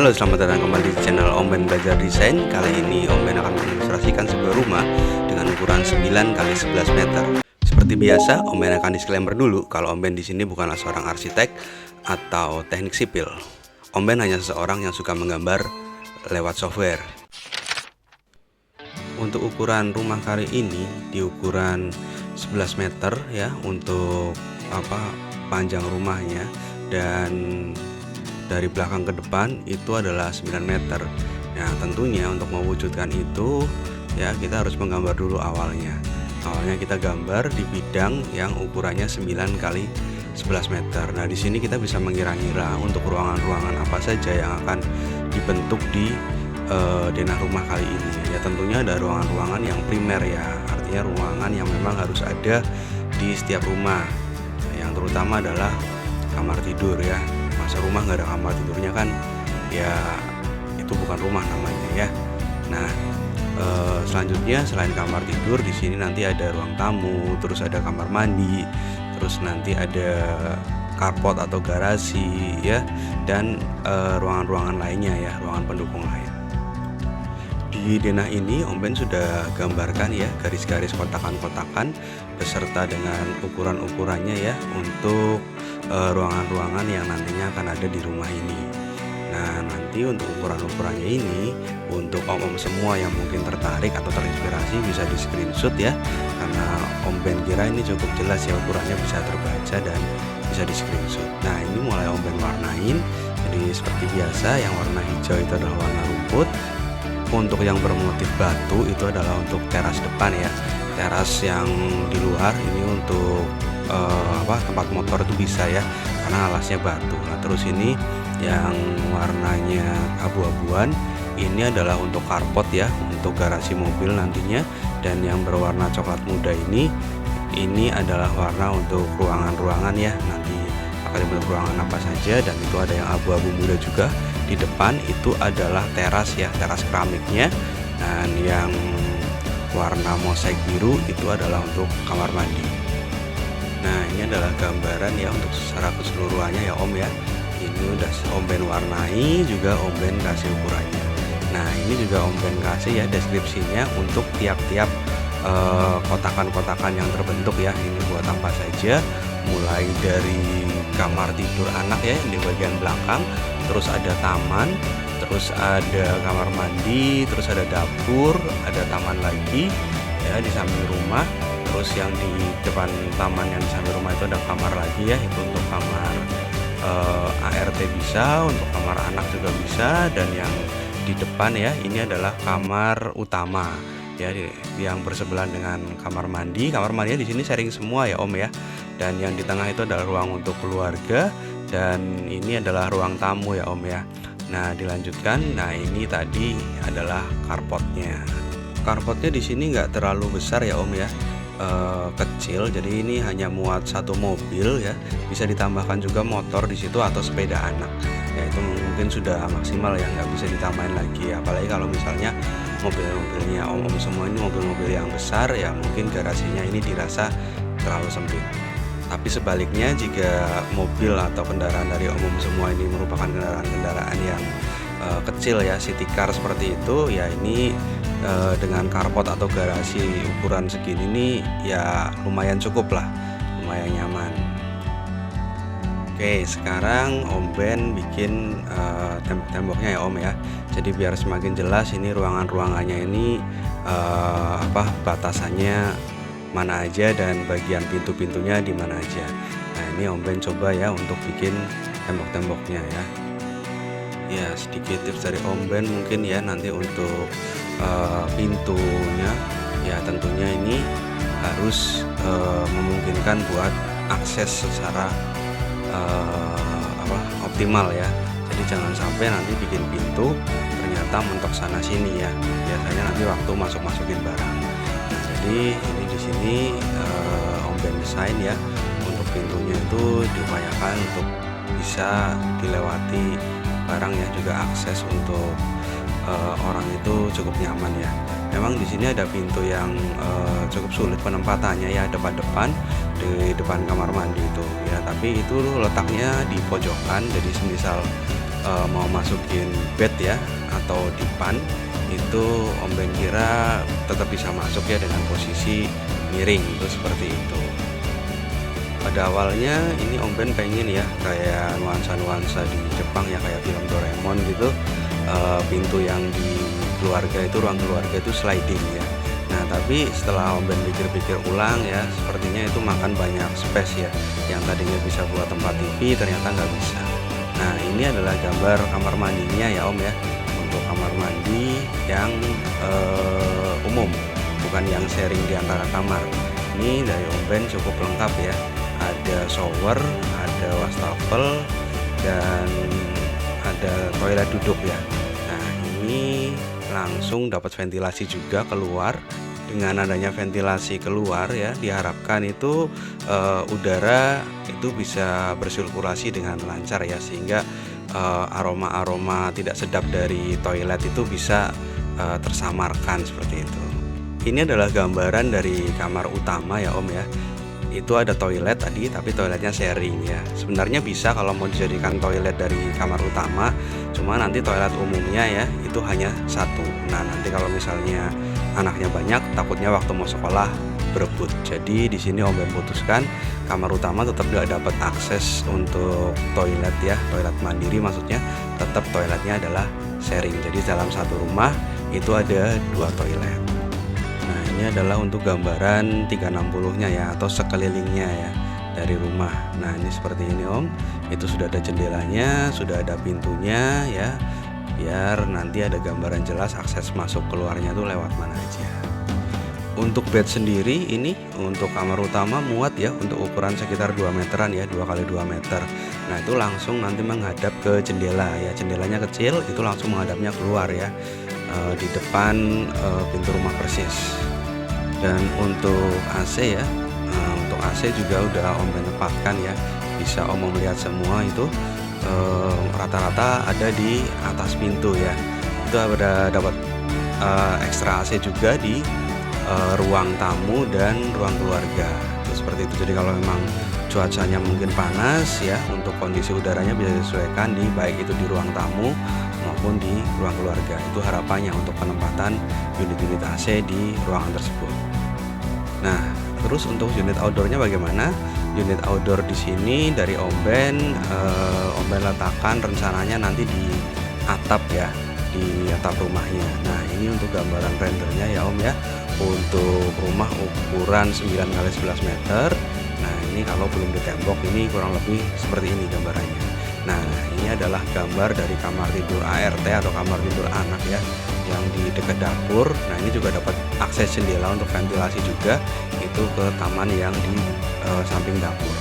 Halo, selamat datang kembali di channel Om Ben Belajar Desain. Kali ini Om Ben akan mengilustrasikan sebuah rumah dengan ukuran 9 x 11 meter. Seperti biasa, Om Ben akan disclaimer dulu kalau Om Ben di sini bukanlah seorang arsitek atau teknik sipil. Om Ben hanya seseorang yang suka menggambar lewat software. Untuk ukuran rumah kali ini di ukuran 11 meter ya, untuk panjang rumahnya, dan dari belakang ke depan itu adalah 9 meter. Nah, tentunya untuk mewujudkan itu ya kita harus menggambar dulu awalnya. Awalnya kita gambar di bidang yang ukurannya 9 x 11 meter. Nah, di sini kita bisa mengira-ngira untuk ruangan-ruangan apa saja yang akan dibentuk di denah rumah kali ini. Ya, tentunya ada ruangan-ruangan yang primer ya, artinya ruangan yang memang harus ada di setiap rumah. Yang terutama adalah kamar tidur ya. Masa rumah nggak ada kamar tidurnya kan ya itu bukan rumah namanya ya. Nah, selanjutnya selain kamar tidur di sini nanti ada ruang tamu, terus ada kamar mandi, terus nanti ada carport atau garasi ya, dan ruangan-ruangan lainnya ya, ruangan pendukung lain. Di denah ini Om Ben sudah gambarkan ya garis-garis kotakan-kotakan beserta dengan ukuran-ukurannya ya untuk ruangan-ruangan yang nantinya akan ada di rumah ini. Nah, nanti untuk ukuran-ukurannya ini untuk om-om semua yang mungkin tertarik atau terinspirasi bisa di screenshot ya, karena Om Ben kira ini cukup jelas ya, ukurannya bisa terbaca dan bisa di screenshot. Nah, ini mulai Om Ben warnain. Jadi seperti biasa, yang warna hijau itu adalah warna rumput. Untuk yang bermotif batu itu adalah untuk teras depan ya, teras yang di luar ini untuk tempat motor itu bisa ya, karena alasnya batu. Nah, terus ini yang warnanya abu-abuan ini adalah untuk carport ya, untuk garasi mobil nantinya. Dan yang berwarna coklat muda ini adalah warna untuk ruangan-ruangan ya, nanti akan dibentuk ruangan apa saja. Dan itu ada yang abu-abu muda juga. Di depan itu adalah teras ya, teras keramiknya. Dan yang warna mosaik biru itu adalah untuk kamar mandi. Nah, ini adalah gambaran ya untuk secara keseluruhannya ya Om ya. Ini udah Om Ben warnai, juga Om Ben kasih ukurannya. Nah, ini juga Om Ben kasih ya deskripsinya untuk tiap-tiap kotakan-kotakan yang terbentuk ya. Ini buat apa saja, mulai dari kamar tidur anak ya yang di bagian belakang, terus ada taman, terus ada kamar mandi, terus ada dapur, ada taman lagi ya di samping rumah. Terus yang di depan taman yang di samping rumah itu ada kamar lagi ya, itu untuk kamar ART bisa, untuk kamar anak juga bisa. Dan yang di depan ya ini adalah kamar utama ya, yang bersebelahan dengan kamar mandi. Kamar mandinya di sini sharing semua ya Om ya. Dan yang di tengah itu adalah ruang untuk keluarga, dan ini adalah ruang tamu ya Om ya. Nah, dilanjutkan. Nah, ini tadi adalah carportnya. Carportnya di sini nggak terlalu besar ya Om ya, kecil. Jadi ini hanya muat satu mobil ya. Bisa ditambahkan juga motor di situ atau sepeda anak. Ya, itu mungkin sudah maksimal ya, nggak bisa ditambahin lagi. Apalagi kalau misalnya mobil-mobilnya om-om semua ini mobil-mobil yang besar ya, mungkin garasinya ini dirasa terlalu sempit. Tapi sebaliknya, jika mobil atau kendaraan dari om-om semua ini merupakan kendaraan-kendaraan yang kecil ya, city car seperti itu ya, ini dengan carport atau garasi ukuran segini nih ya lumayan cukup lah, lumayan nyaman. Oke, sekarang Om Ben bikin temboknya ya Om ya. Jadi biar semakin jelas ini ruangan-ruangannya ini batasannya mana aja dan bagian pintu-pintunya di mana aja. Nah, ini Om Ben coba ya untuk bikin tembok-temboknya ya. Ya, sedikit tips dari Om Ben mungkin ya, nanti untuk pintunya ya tentunya ini harus memungkinkan buat akses secara optimal ya. Jadi jangan sampai nanti bikin pintu ternyata mentok sana sini ya. Biasanya nanti waktu masukin barang. Nah, jadi ini di sini Om Ben desain ya, untuk pintunya itu diupayakan untuk bisa dilewati barang ya, juga akses untuk orang itu cukup nyaman ya. Memang di sini ada pintu yang cukup sulit penempatannya ya, depan-depan di depan kamar mandi itu ya, tapi itu letaknya di pojokan. Jadi semisal mau masukin bed ya atau dipan, itu Om Ben kira tetap bisa masuk ya dengan posisi miring itu seperti itu. Pada awalnya ini Om Ben pengen ya kayak nuansa-nuansa di Jepang ya, kayak film Doraemon gitu, pintu yang di keluarga itu, ruang keluarga itu sliding ya. Nah tapi setelah Om Ben pikir-pikir ulang ya, sepertinya itu makan banyak space ya, yang tadinya bisa buat tempat TV ternyata nggak bisa. Nah ini adalah gambar kamar mandinya ya Om ya, untuk kamar mandi yang umum, bukan yang sharing di antara kamar. Ini dari Om Ben cukup lengkap ya, ada shower, ada wastafel, dan ada toilet duduk ya. Nah ini langsung dapat ventilasi juga keluar. Dengan adanya ventilasi keluar ya, diharapkan itu udara itu bisa bersirkulasi dengan lancar ya, sehingga aroma-aroma tidak sedap dari toilet itu bisa tersamarkan seperti itu. Ini adalah gambaran dari kamar utama ya Om ya. Itu ada toilet tadi, tapi toiletnya sharing ya. Sebenarnya bisa kalau mau dijadikan toilet dari kamar utama, cuma nanti toilet umumnya ya itu hanya satu. Nah nanti kalau misalnya anaknya banyak, takutnya waktu mau sekolah berebut. Jadi di sini Om Ben putuskan kamar utama tetap tidak dapat akses untuk toilet ya, toilet mandiri maksudnya, tetap toiletnya adalah sharing. Jadi dalam satu rumah itu ada 2 toilet. Nah ini adalah untuk gambaran 360-nya ya, atau sekelilingnya ya dari rumah. Nah ini seperti ini Om, itu sudah ada jendelanya, sudah ada pintunya ya, biar nanti ada gambaran jelas akses masuk keluarnya tuh lewat mana aja. Untuk bed sendiri ini untuk kamar utama muat ya, untuk ukuran sekitar 2 meteran ya, 2 kali 2 meter. Nah itu langsung nanti menghadap ke jendela ya, jendelanya kecil, itu langsung menghadapnya keluar ya, di depan pintu rumah persis. Dan untuk AC ya, untuk AC juga udah Om Ben tempatkan ya, bisa Om melihat semua itu rata-rata ada di atas pintu ya. Itu ada dapat ekstra AC juga di ruang tamu dan ruang keluarga itu seperti itu. Jadi kalau memang cuacanya mungkin panas ya, untuk kondisi udaranya bisa disesuaikan di baik itu di ruang tamu maupun di ruang keluarga. Itu harapannya untuk penempatan unit-unit AC di ruangan tersebut. Nah terus untuk unit outdoornya bagaimana? Unit outdoor di sini dari Om Ben letakkan rencananya nanti di atap ya, di atap rumahnya. Nah ini untuk gambaran rendernya ya Om ya, untuk rumah ukuran 9 kali 11 meter. Nah ini kalau belum ditembok ini kurang lebih seperti ini gambarannya. Nah ini adalah gambar dari kamar tidur ART atau kamar tidur anak ya, yang di dekat dapur. Nah ini juga dapat akses jendela untuk ventilasi juga, itu ke taman yang di samping dapur.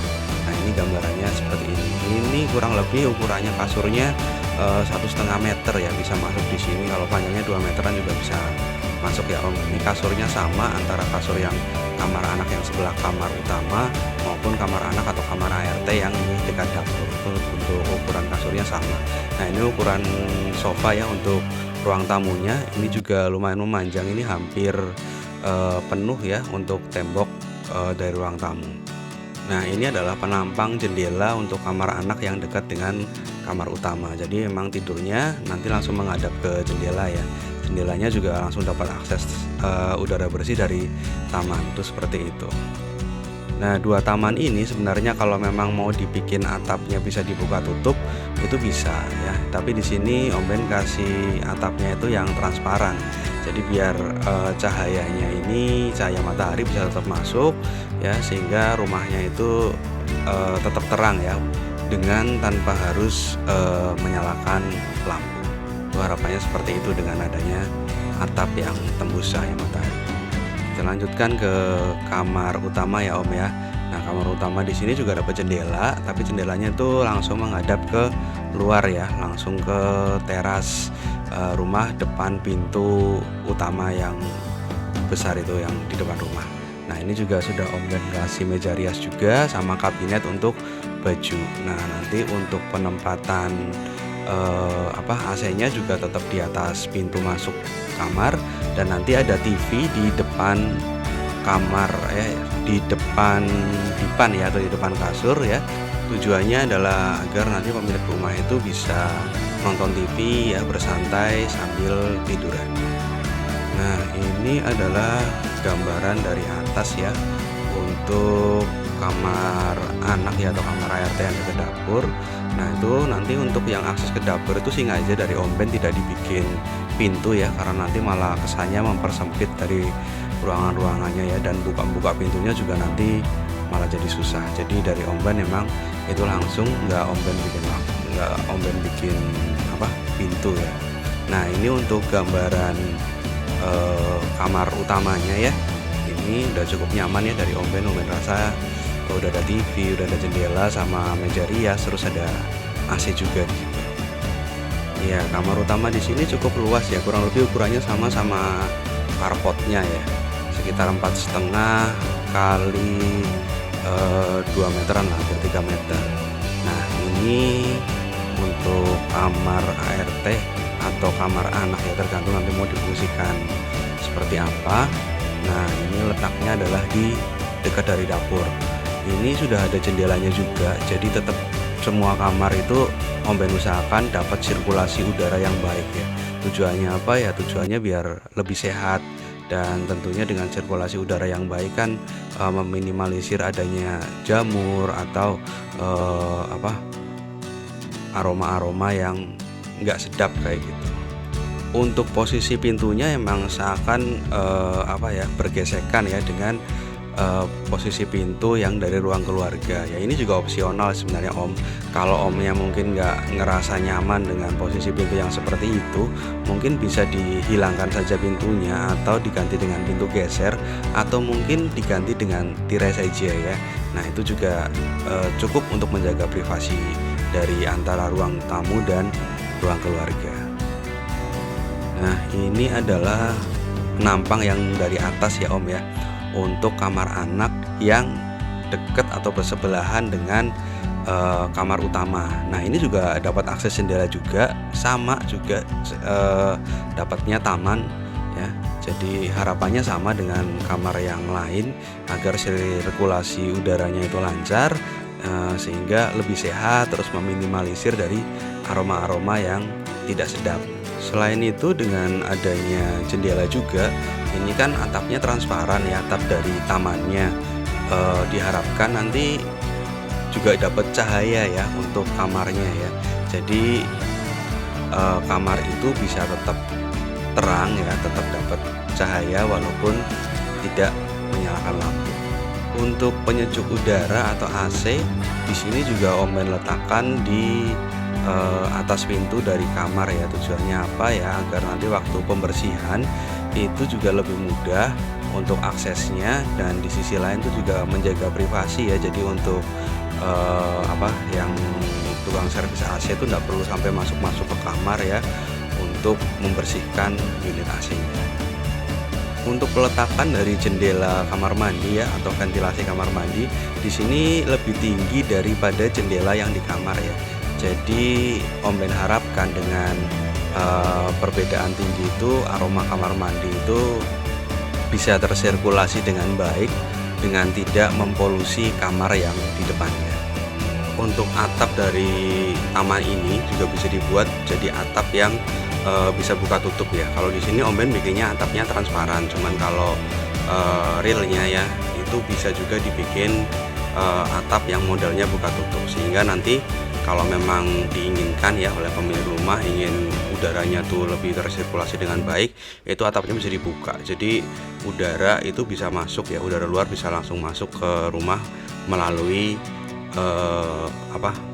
Nah ini gambarannya seperti ini. Ini kurang lebih ukurannya kasurnya 1,5 meter ya, bisa masuk di sini. Kalau panjangnya 2 meteran juga bisa masuk ya Om. Ini kasurnya sama antara kasur yang kamar anak yang sebelah kamar utama maupun kamar anak atau kamar ART yang di dekat dapur. Itu untuk ukuran kasurnya sama. Nah ini ukuran sofa ya untuk ruang tamunya, ini juga lumayan memanjang, ini hampir penuh ya untuk tembok dari ruang tamu. Nah ini adalah penampang jendela untuk kamar anak yang dekat dengan kamar utama. Jadi memang tidurnya nanti langsung menghadap ke jendela ya. Jendelanya juga langsung dapat akses udara bersih dari taman, itu seperti itu. Nah 2 taman ini sebenarnya kalau memang mau dibikin atapnya bisa dibuka tutup itu bisa ya. Tapi di sini Om Ben kasih atapnya itu yang transparan. Jadi biar cahayanya ini, cahaya matahari bisa tetap masuk ya, sehingga rumahnya itu tetap terang ya, dengan tanpa harus menyalakan lampu. Itu harapannya seperti itu dengan adanya atap yang tembus cahaya matahari. Kita lanjutkan ke kamar utama ya Om ya. Nah kamar utama di sini juga dapat jendela, tapi jendelanya itu langsung menghadap ke luar ya, langsung ke teras rumah, depan pintu utama yang besar itu yang di depan rumah. Nah ini juga sudah Om Ben kasih meja rias juga sama kabinet untuk baju. Nah nanti untuk penempatan AC-nya juga tetap di atas pintu masuk kamar, dan nanti ada TV di depan kamar ya, di depan dipan ya, atau di depan kasur ya. Tujuannya adalah agar nanti pemilik rumah itu bisa nonton TV ya, bersantai sambil tiduran. Nah, ini adalah gambaran dari atas ya untuk kamar anak ya, atau kamar ART yang dekat dapur. Nah, itu nanti untuk yang akses ke dapur itu sengaja dari Omben tidak dibikin pintu ya, karena nanti malah kesannya mempersempit dari ruangan-ruangannya ya, dan buka-buka pintunya juga nanti malah jadi susah. Jadi dari Omben memang itu langsung nggak Omben bikin pintu ya. Nah, ini untuk gambaran kamar utamanya ya, ini udah cukup nyaman ya dari Omben rasa udah ada TV, udah ada jendela sama meja rias, terus ada AC juga di situ. Ya, kamar utama di sini cukup luas ya, kurang lebih ukurannya sama carportnya ya, sekitar 4,5 kali 2 meteran lah, hampir 3 meter. Nah, ini untuk kamar ART atau kamar anak ya, tergantung nanti mau difungsikan seperti apa. Nah, ini letaknya adalah di dekat dari dapur. Ini sudah ada jendelanya juga, jadi tetap semua kamar itu Omben usahakan dapat sirkulasi udara yang baik ya. Tujuannya apa ya? Tujuannya biar lebih sehat, dan tentunya dengan sirkulasi udara yang baik kan meminimalisir adanya jamur atau aroma-aroma yang nggak sedap kayak gitu. Untuk posisi pintunya emang seakan bergesekan ya dengan posisi pintu yang dari ruang keluarga ya. Ini juga opsional sebenarnya Om. Kalau Omnya mungkin nggak ngerasa nyaman dengan posisi pintu yang seperti itu, mungkin bisa dihilangkan saja pintunya, atau diganti dengan pintu geser, atau mungkin diganti dengan tirai saja ya. Nah, itu juga cukup untuk menjaga privasi dari antara ruang tamu dan ruang keluarga. Nah, ini adalah penampang yang dari atas ya Om ya, untuk kamar anak yang dekat atau bersebelahan dengan kamar utama. Nah, ini juga dapat akses jendela juga, sama juga dapatnya taman ya. Jadi harapannya sama dengan kamar yang lain, agar sirkulasi udaranya itu lancar, sehingga lebih sehat, terus meminimalisir dari aroma-aroma yang tidak sedap. Selain itu, dengan adanya jendela juga, ini kan atapnya transparan ya, atap dari tamannya, diharapkan nanti juga dapat cahaya ya untuk kamarnya ya. Jadi kamar itu bisa tetap terang ya, tetap dapat cahaya walaupun tidak menyalakan lampu. Untuk penyejuk udara atau AC di sini juga Omben letakkan di atas pintu dari kamar ya. Tujuannya apa ya? Agar nanti waktu pembersihan itu juga lebih mudah untuk aksesnya, dan di sisi lain itu juga menjaga privasi ya. Jadi untuk yang tukang servis AC itu nggak perlu sampai masuk ke kamar ya untuk membersihkan unit AC-nya. Untuk peletakan dari jendela kamar mandi ya, atau ventilasi kamar mandi di sini lebih tinggi daripada jendela yang di kamar ya. Jadi Omben harapkan dengan perbedaan tinggi itu, aroma kamar mandi itu bisa tersirkulasi dengan baik, dengan tidak mempolusi kamar yang di depannya. Untuk atap dari taman ini juga bisa dibuat jadi atap yang bisa buka tutup ya. Kalau di sini Omben bikinnya atapnya transparan, cuman kalau realnya ya itu bisa juga dibikin atap yang modelnya buka tutup, sehingga nanti kalau memang diinginkan ya oleh pemilik rumah, ingin udaranya tuh lebih tersirkulasi dengan baik, itu atapnya bisa dibuka. Jadi udara itu bisa masuk ya, udara luar bisa langsung masuk ke rumah melalui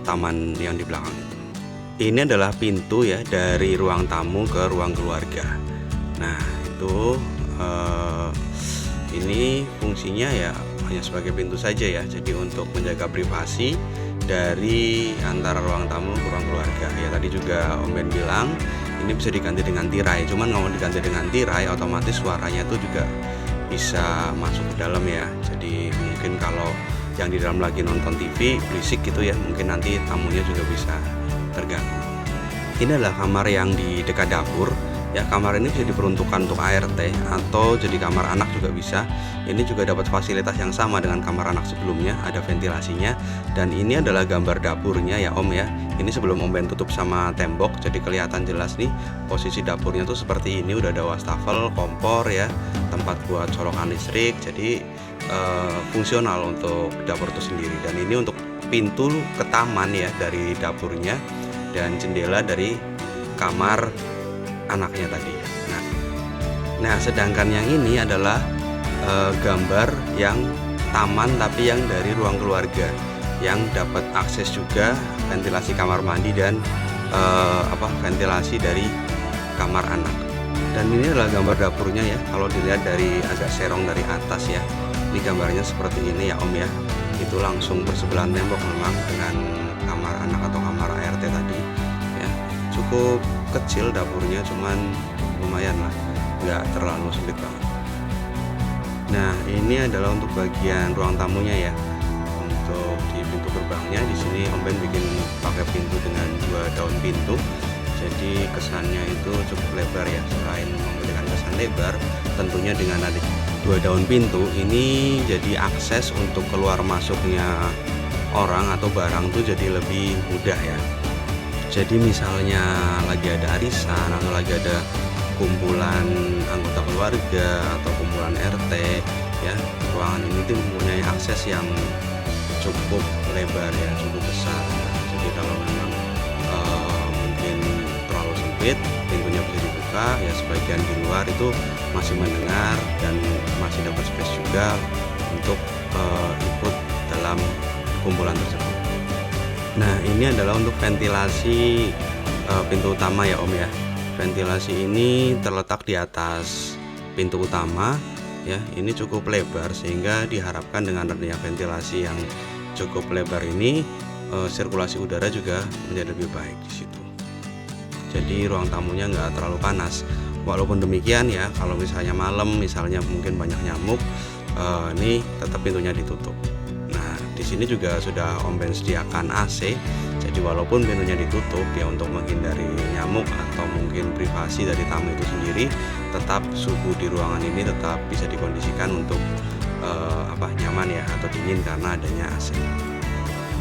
taman yang di belakang itu. Ini adalah pintu ya dari ruang tamu ke ruang keluarga. Nah, itu ini fungsinya ya hanya sebagai pintu saja ya. Jadi untuk menjaga privasi dari antara ruang tamu ke ruang keluarga ya. Tadi juga Omben bilang ini bisa diganti dengan tirai, cuman kalau diganti dengan tirai otomatis suaranya itu juga bisa masuk ke dalam ya. Jadi mungkin kalau yang di dalam lagi nonton TV berisik gitu ya, mungkin nanti tamunya juga bisa terganggu. Ini adalah kamar yang di dekat dapur Ya, kamar ini bisa diperuntukkan untuk ART atau jadi kamar anak juga bisa. Ini juga dapat fasilitas yang sama dengan kamar anak sebelumnya, ada ventilasinya. Dan ini adalah gambar dapurnya ya Om ya. Ini sebelum Om Ben tutup sama tembok, jadi kelihatan jelas nih posisi dapurnya tuh seperti ini. Udah ada wastafel, kompor ya, tempat buat colokan listrik. Jadi fungsional untuk dapur itu sendiri. Dan ini untuk pintu ke taman ya dari dapurnya, dan jendela dari kamar anaknya tadi. Nah, sedangkan yang ini adalah gambar yang taman tapi yang dari ruang keluarga, yang dapat akses juga ventilasi kamar mandi dan ventilasi dari kamar anak. Dan ini adalah gambar dapurnya ya. Kalau dilihat dari agak serong dari atas ya, ini gambarnya seperti ini ya Om ya. Itu langsung bersebelahan tembok memang dengan kamar anak atau kamar ART tadi ya. Cukup kecil dapurnya, cuman lumayan lah, nggak terlalu sempit banget. Nah, ini adalah untuk bagian ruang tamunya ya. Untuk di pintu gerbangnya di sini Om Ben bikin pakai pintu dengan 2 daun pintu. Jadi kesannya itu cukup lebar ya. Selain memberikan kesan lebar, tentunya dengan ada 2 daun pintu ini jadi akses untuk keluar masuknya orang atau barang tuh jadi lebih mudah ya. Jadi misalnya lagi ada arisan atau lagi ada kumpulan anggota keluarga atau kumpulan RT ya, ruangan ini tuh mempunyai akses yang cukup lebar ya, cukup besar. Jadi kalau memang mungkin terlalu sempit, pintunya bisa dibuka ya, sebagian di luar itu masih mendengar dan masih dapat space juga untuk ikut dalam kumpulan tersebut. Nah, ini adalah untuk ventilasi pintu utama ya Om ya. Ventilasi ini terletak di atas pintu utama ya. Ini cukup lebar sehingga diharapkan dengan adanya ventilasi yang cukup lebar ini sirkulasi udara juga menjadi lebih baik di situ. Jadi ruang tamunya nggak terlalu panas. Walaupun demikian ya, kalau misalnya malam misalnya mungkin banyak nyamuk, ini tetap pintunya ditutup. Di sini juga sudah Om Ben sediakan AC. Jadi walaupun pintunya ditutup ya, untuk menghindari nyamuk atau mungkin privasi dari tamu itu sendiri, tetap suhu di ruangan ini tetap bisa dikondisikan untuk nyaman ya atau dingin karena adanya AC.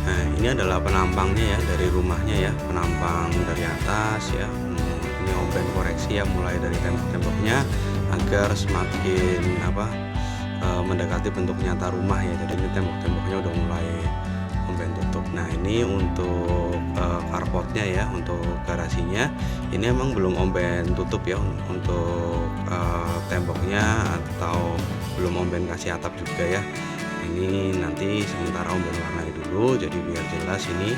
Nah, ini adalah penampangnya ya dari rumahnya ya, penampang dari atas ya. Ini Om Ben koreksi ya, mulai dari tembok-temboknya agar semakin mendekati bentuk nyata rumah ya. Jadi ini tembok-temboknya udah mulai Om Ben tutup. Nah, ini untuk carportnya ya, untuk garasinya ini emang belum Om Ben tutup ya. Untuk temboknya atau belum Om Ben kasih atap juga ya. Ini nanti sementara Om Ben warnai dulu, jadi biar jelas ini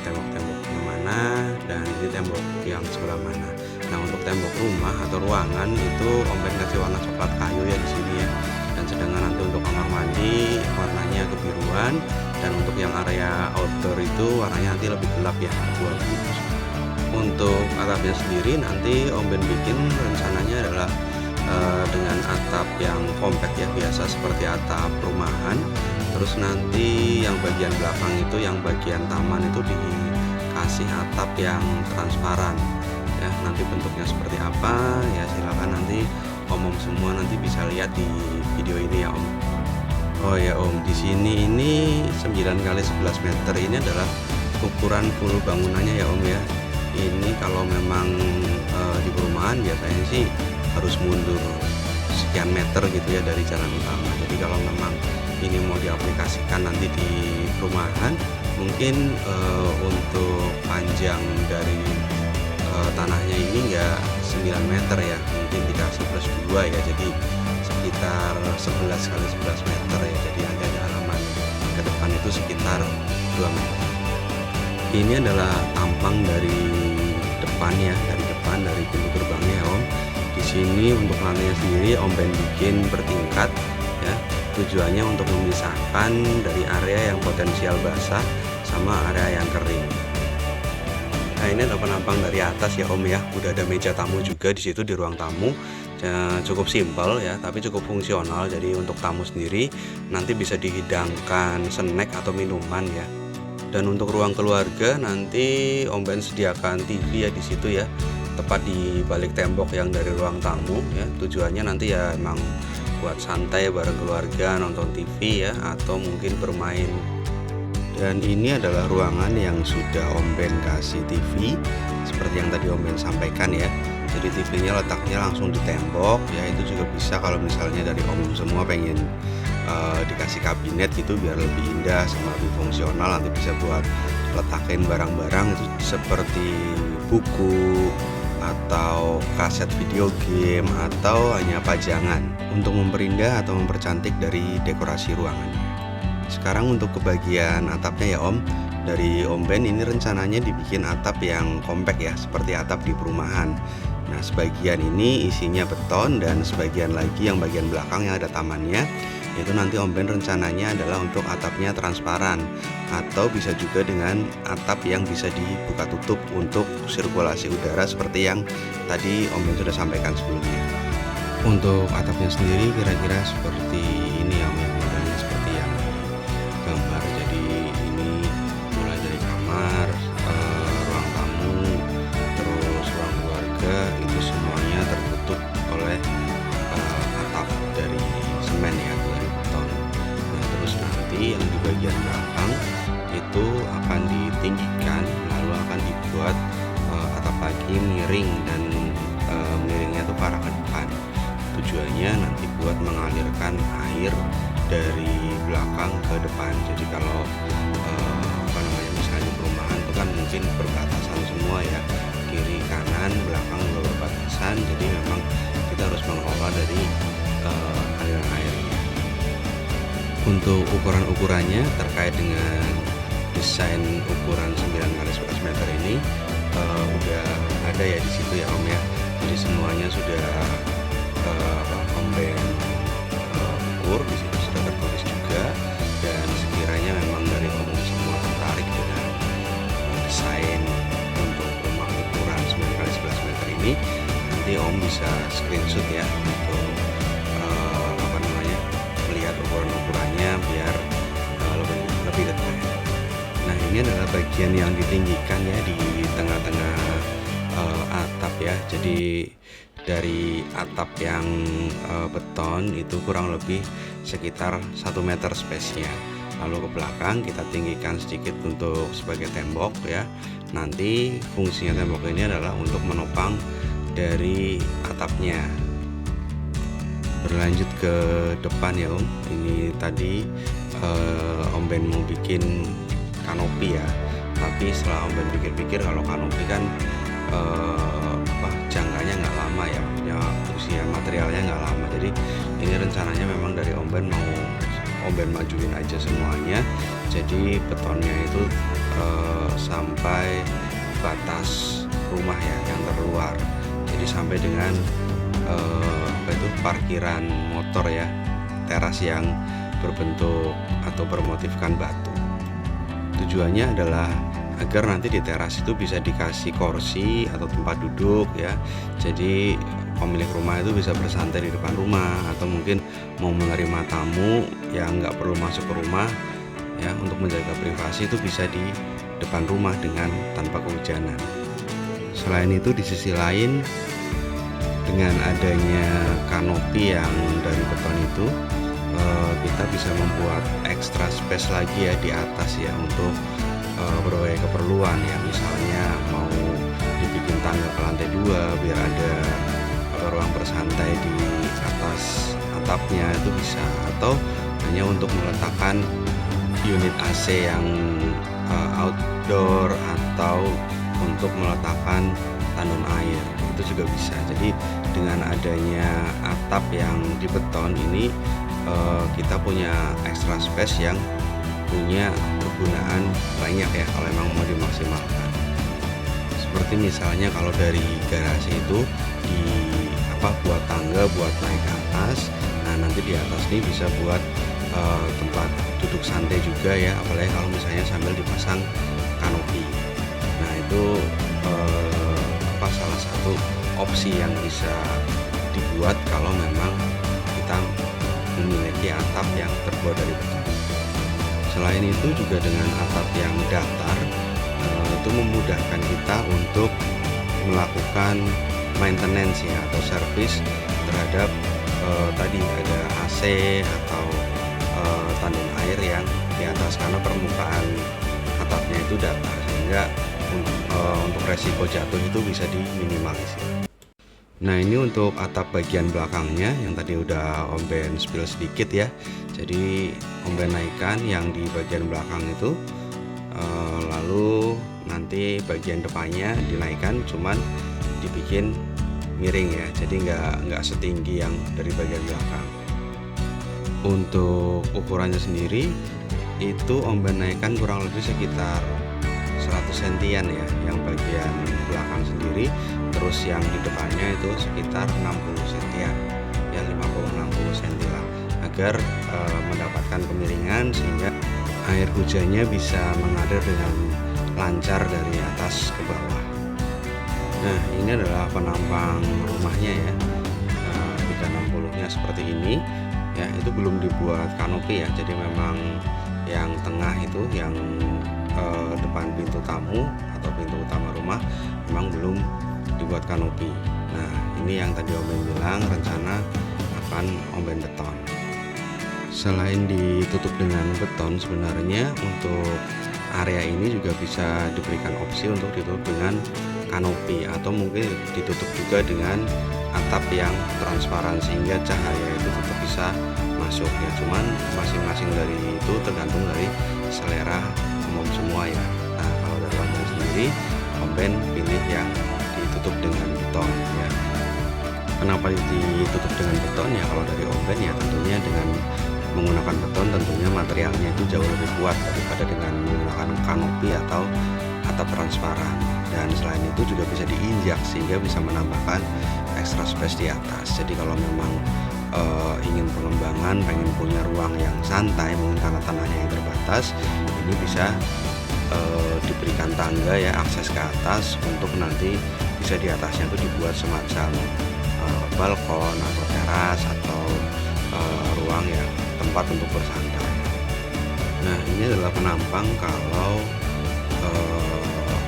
tembok-temboknya mana dan ini tembok yang sebelah mana. Nah, untuk tembok rumah atau ruangan itu Om Ben kasih warna coklat kayu ya di sini ya. Dan sedangkan nanti untuk kamar mandi warnanya kebiruan, dan untuk yang area outdoor itu warnanya nanti lebih gelap ya, abu-abu. Untuk atapnya sendiri nanti Om Ben bikin rencananya adalah dengan atap yang compact ya, biasa seperti atap rumahan. Terus nanti yang bagian belakang itu, yang bagian taman itu dikasih atap yang transparan ya. Nanti bentuknya seperti apa ya, silakan nanti Om semua nanti bisa lihat di video ini ya Om. Oh ya Om, di sini ini 9x11 meter ini adalah ukuran full bangunannya ya Om ya. Ini kalau memang di perumahan biasanya sih harus mundur sekian meter gitu ya dari jalan utama. Jadi kalau memang ini mau diaplikasikan nanti di perumahan, mungkin untuk panjang dari tanahnya ini enggak 9 meter ya, mungkin dikasih plus 2 ya, jadi sekitar 11x11 meter ya. Jadi nanti ada halaman ke depan itu sekitar 2 meter. Ini adalah tampang dari depan ya, dari pintu gerbangnya Om. Di sini untuk lantainya sendiri Om Ben bikin bertingkat ya, tujuannya untuk memisahkan dari area yang potensial basah sama area yang kering. Nah, ini ada penampang dari atas ya Om ya. Udah ada meja tamu juga di situ di ruang tamu. Cukup simpel ya, tapi cukup fungsional. Jadi untuk tamu sendiri nanti bisa dihidangkan snack atau minuman ya. Dan untuk ruang keluarga nanti Om Ben sediakan TV ya di situ ya. tepat di balik tembok yang dari ruang tamu ya. Tujuannya nanti ya emang buat santai bareng keluarga, nonton TV ya, atau mungkin bermain. Dan ini adalah ruangan yang sudah Om Ben kasih TV seperti yang tadi Om Ben sampaikan ya. Jadi TV-nya letaknya langsung di tembok ya. Itu juga bisa kalau misalnya dari Om semua pengen dikasih kabinet gitu biar lebih indah sama lebih fungsional, nanti bisa buat letakin barang-barang itu seperti buku atau kaset video game atau hanya pajangan untuk memperindah atau mempercantik dari dekorasi ruangannya. Sekarang untuk ke bagian atapnya ya Om. Dari Om Ben ini rencananya dibikin atap yang kompak ya, seperti atap di perumahan. Nah, sebagian ini isinya beton dan sebagian lagi yang bagian belakang yang ada tamannya, itu nanti Om Ben rencananya adalah untuk atapnya transparan atau bisa juga dengan atap yang bisa dibuka tutup untuk sirkulasi udara seperti yang tadi Om Ben sudah sampaikan sebelumnya. Untuk atapnya sendiri kira-kira seperti ini ya Om, yang modelnya seperti yang gambar. Jadi ini mulai dari kamar, ruang tamu, terus ruang keluarga, itu semuanya tertutup oleh atap dari semen ya, dari beton. Nah, terus nanti yang di bagian belakang itu akan ditinggikan, lalu akan dibuat atap lagi miring, dan miringnya itu ke arah ke depan. Tujuannya nanti buat mengalirkan air dari belakang ke depan. Jadi kalau misalnya perumahan itu kan mungkin berbatasan semua ya, kiri kanan belakang juga berbatasan. Jadi memang kita harus mengelola dari aliran airnya. Untuk ukuran-ukurannya terkait dengan desain ukuran 9x11 meter ini udah ada ya di situ ya Om ya. Jadi semuanya sudah Om Ben ukur, di situ sudah tertulis juga. Dan sekiranya memang dari Om semua tertarik dengan desain untuk rumah ukuran 9x11 meter ini, nanti Om bisa screenshot ya untuk melihat ukuran-ukurannya biar lebih detail. Nah, ini adalah bagian yang ditinggikan ya di tengah-tengah atap ya. Jadi dari atap yang beton itu kurang lebih sekitar 1 meter space-nya. Lalu ke belakang kita tinggikan sedikit untuk sebagai tembok ya. Nanti fungsinya tembok ini adalah untuk menopang dari atapnya. Berlanjut ke depan ya Om. Ini tadi Om Ben mau bikin kanopi ya. Tapi setelah Om Ben pikir-pikir, kalau kanopi kan jangkanya nggak lama ya, punya usia materialnya nggak lama. Jadi ini rencananya memang dari Om Ben mau Om Ben majuin aja semuanya. Jadi betonnya itu sampai batas rumah ya, yang terluar. Jadi sampai dengan itu parkiran motor ya, teras yang berbentuk atau bermotifkan batu. Tujuannya adalah agar nanti di teras itu bisa dikasih kursi atau tempat duduk ya. Jadi pemilik rumah itu bisa bersantai di depan rumah, atau mungkin mau menerima tamu yang nggak perlu masuk ke rumah ya, untuk menjaga privasi itu bisa di depan rumah dengan tanpa kehujanan. Selain itu di sisi lain, dengan adanya kanopi yang dari beton itu, kita bisa membuat ekstra space lagi ya di atas ya, untuk berbagai keperluan ya. Misalnya mau dibikin tangga ke lantai 2 biar ada ruang bersantai di atas atapnya, itu bisa. Atau hanya untuk meletakkan unit AC yang outdoor, atau untuk meletakkan tandon air, itu juga bisa. Jadi dengan adanya atap yang di beton ini, kita punya extra space yang punya kegunaan banyak ya kalau memang mau dimaksimalkan. Seperti misalnya kalau dari garasi itu buat tangga buat naik ke atas. Nah, nanti di atas ini bisa buat tempat duduk santai juga ya, apalagi kalau misalnya sambil dipasang kanopi. Nah, itu salah satu opsi yang bisa dibuat kalau memang kita memiliki atap yang terbuat dari beton. Selain itu juga dengan atap yang datar, itu memudahkan kita untuk melakukan maintenance ya atau servis terhadap tadi ada AC atau tandon air yang di atas, karena permukaan atapnya itu datar sehingga untuk resiko jatuh itu bisa diminimalisir. Nah, ini untuk atap bagian belakangnya yang tadi udah Om Ben spill sedikit ya. Jadi Om Ben naikkan yang di bagian belakang itu, lalu nanti bagian depannya dinaikkan, cuman dibikin miring ya, jadi nggak setinggi yang dari bagian belakang. Untuk ukurannya sendiri itu Om Ben naikkan kurang lebih sekitar 100 sentian ya, yang bagian belakang sendiri. Terus yang di depannya itu sekitar 60 sentian ya, 50-60 senti lah, agar mendapatkan kemiringan sehingga air hujannya bisa mengalir dengan lancar dari atas ke bawah. Nah, ini adalah penampang rumahnya ya. 360-nya seperti ini ya, itu belum dibuat kanopi ya, jadi memang yang tengah itu yang depan pintu tamu atau pintu utama rumah memang belum dibuat kanopi. Nah, ini yang tadi Om Ben bilang rencana akan Om Ben beton. Selain ditutup dengan beton, sebenarnya untuk area ini juga bisa diberikan opsi untuk ditutup dengan kanopi atau mungkin ditutup juga dengan atap yang transparan sehingga cahaya itu tetap bisa masuk ya. Cuman masing-masing dari itu tergantung dari selera umum semua ya. Nah, kalau dari Om Ben sendiri, Om Ben pilih yang ditutup dengan beton ya. Kenapa ditutup dengan beton ya? Kalau dari Om Ben ya tentunya dengan menggunakan beton tentunya materialnya itu jauh lebih kuat daripada dengan menggunakan kanopi atau atap transparan, dan selain itu juga bisa diinjak sehingga bisa menambahkan extra space di atas. Jadi kalau memang ingin pengembangan, pengen punya ruang yang santai mungkin karena tanahnya yang terbatas, ini bisa diberikan tangga ya, akses ke atas untuk nanti bisa di atasnya itu dibuat semacam balkon atau teras atau ruang ya, tempat untuk bersantai. Nah, ini adalah penampang kalau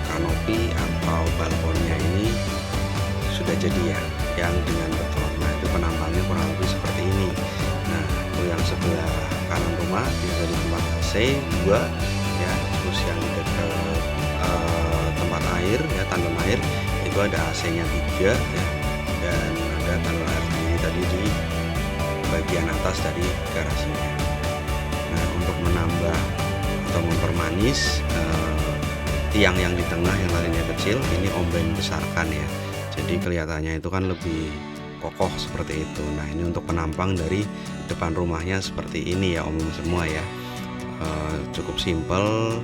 kanopi atau balkonnya ini sudah jadi ya, yang dengan beton. Nah, itu penampangnya kurang lebih seperti ini. Nah, itu yang sebelah kanan rumah bisa di tempat AC 2 ya, terus yang dekat tempat air ya, tandon air itu ada AC-nya 3 ya, dan ada tandon air sendiri tadi di bagian atas dari garasinya. Nah, untuk menambah atau mempermanis tiang yang di tengah yang tadinya kecil, ini Om Ben besarkan ya, jadi kelihatannya itu kan lebih kokoh seperti itu. Nah, ini untuk penampang dari depan rumahnya seperti ini ya umum semua ya. Cukup simple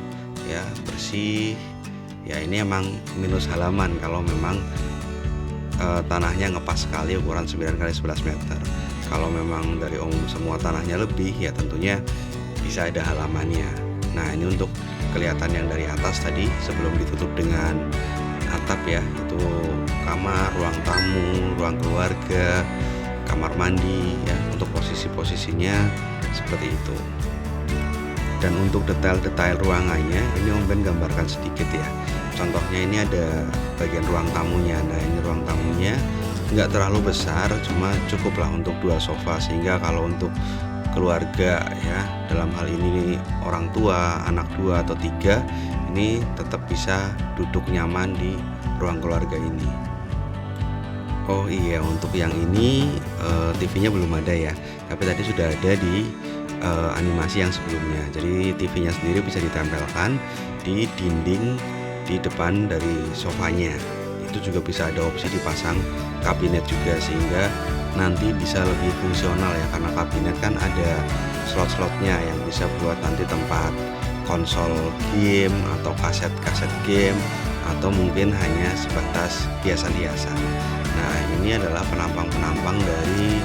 ya, bersih ya. Ini emang minus halaman kalau memang tanahnya ngepas sekali ukuran 9 x 11 meter. Kalau memang dari umum semua tanahnya lebih ya tentunya bisa ada halamannya. Nah, ini untuk kelihatan yang dari atas tadi sebelum ditutup dengan atap ya, itu kamar, ruang tamu, ruang keluarga, kamar mandi ya, untuk posisi-posisinya seperti itu. Dan untuk detail-detail ruangannya ini Om Ben gambarkan sedikit ya. Contohnya ini ada bagian ruang tamunya. Nah, ini ruang tamunya nggak terlalu besar, cuma cukuplah untuk 2 sofa, sehingga kalau untuk keluarga ya, dalam hal ini orang tua, anak 2 atau 3, ini tetap bisa duduk nyaman di ruang keluarga ini. Oh iya, untuk yang ini TV-nya belum ada ya, tapi tadi sudah ada di animasi yang sebelumnya. Jadi TV-nya sendiri bisa ditempelkan di dinding di depan dari sofanya. Itu juga bisa ada opsi dipasang kabinet juga, sehingga nanti bisa lebih fungsional ya, karena kabinet kan ada slot-slotnya yang bisa buat nanti tempat konsol game atau kaset-kaset game, atau mungkin hanya sebatas hiasan-hiasan. Nah, ini adalah penampang-penampang dari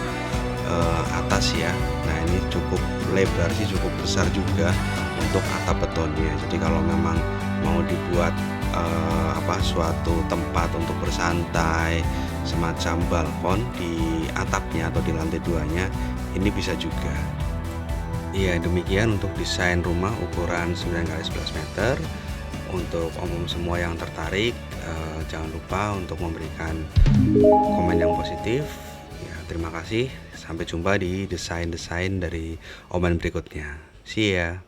atas ya. Nah, ini cukup lebar sih, cukup besar juga untuk atap betonnya. Jadi kalau memang mau dibuat suatu tempat untuk bersantai semacam balkon di atapnya atau di lantai 2-nya, ini bisa juga. Iya, demikian untuk desain rumah ukuran 9 x 11 meter. Untuk umum semua yang tertarik, jangan lupa untuk memberikan komen yang positif. Ya, terima kasih. Sampai jumpa di desain-desain dari Oman berikutnya. See ya.